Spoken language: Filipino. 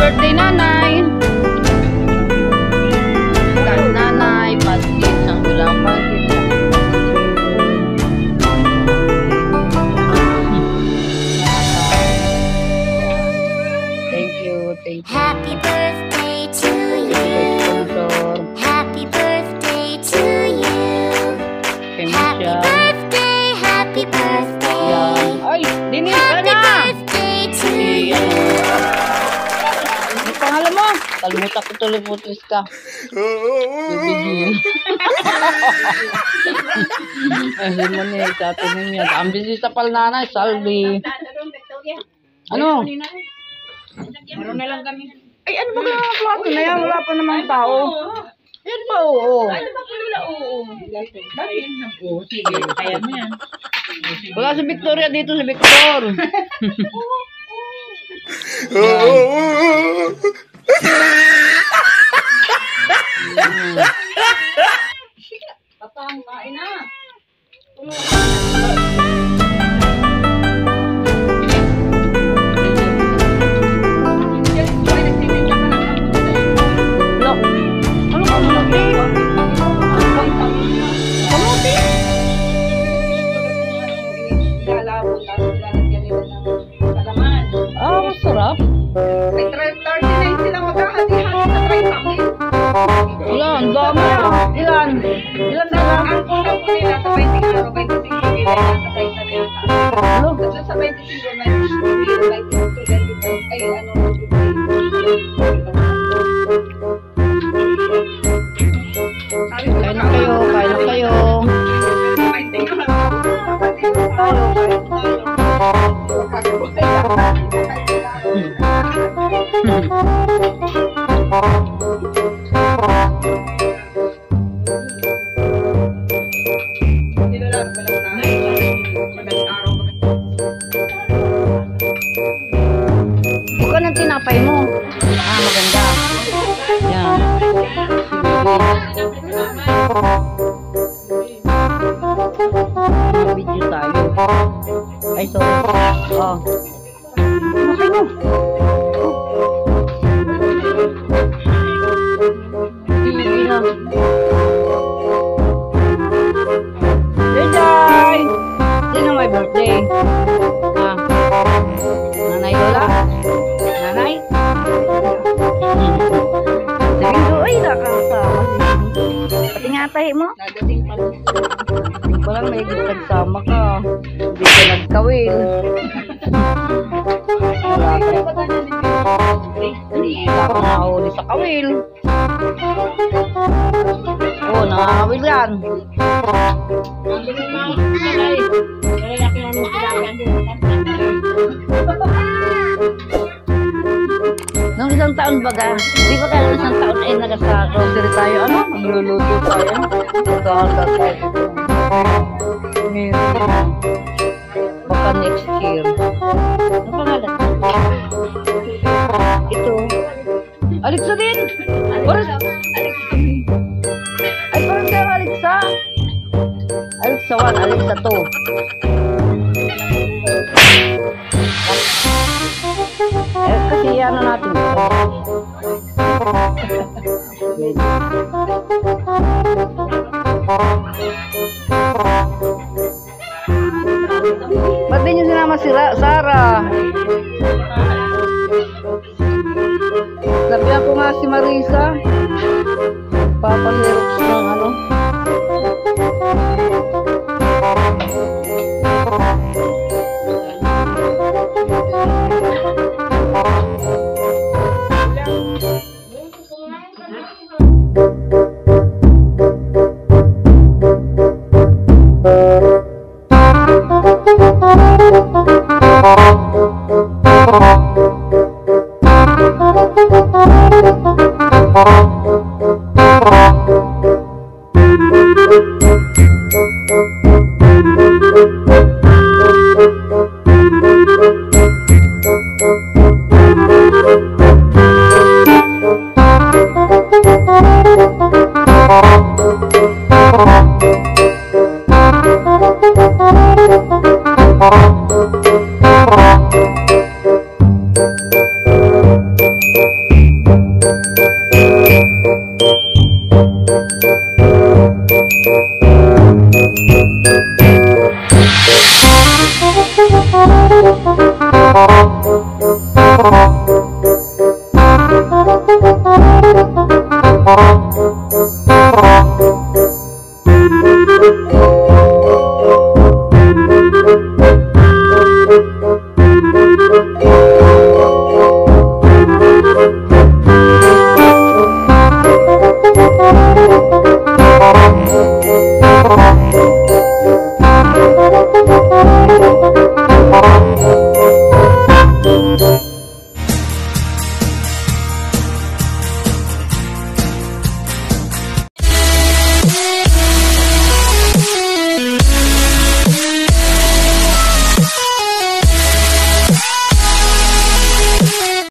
birthday, nanay. Nanay, pasit. Ang bilang pasit. Thank you. Happy birthday to you. Happy birthday to you. Happy birthday, happy birthday. Ay, dinis ka Happy na. birthday to you. Ano pangalan mo? Kalimutan ko tuloy putis ka. Bibigil. Ay, mo niya. Sa atin niya. Ang bisita pala nanay, Salvi. Ano? Meron na lang kami. Ay, ano ba kaya ang plato na yan? Wala pa namang tao. Yan ba, oo. Ano ba pala? Oo. Bakit? Oo, sige. Kaya mo yan. Wala si Victoria dito, si Victor. Patang, kain na. No. Ano ka maluti? Maluti? Lalabot, tapos lalagyan nila ng kalaman. Ah, masarap. May 39 sila maghahati-hati sa tray kami. Ilan? Dami ah. Ilan? Ilan na lang? Ang kulang po nila sa 20 euro, 25 nila sa 30 na yata. Ano? Kasi sa 25 may 25, ay ano, 50. Kain na kayo, kain na kayo. Buka ng tinapay mo. Ah, maganda. Yan. Video tayo. Ay, sorry. Oh. Okay mo. Hindi na. Jai! Sino may birthday? Ah. Nanay Lola? Nanay? Sabihin ko, ay, nakakasama si pati nga tayo mo. Nadating pa rin. Hindi ko lang naigit nagsama ka. Hindi ka nagkawil. Wala ka. Wala ka nakahuli sa kawil. Oo, nakakawil yan. Nung isang taon baga, di ba kaya isang taon ay nagasa grocery tayo, ano? Nagluluto tayo. Magkakala tayo. Ngayon, baka next year. Ano pangalan? Ito. Alexa din! Parang, ay, parang kaya Alexa. Alexa 1, Alexa 2. Kasi ano natin ito. Ba't di nyo sinama si Sarah? Sabihan ko nga si Marisa. Papahirox ng ano. Ayan.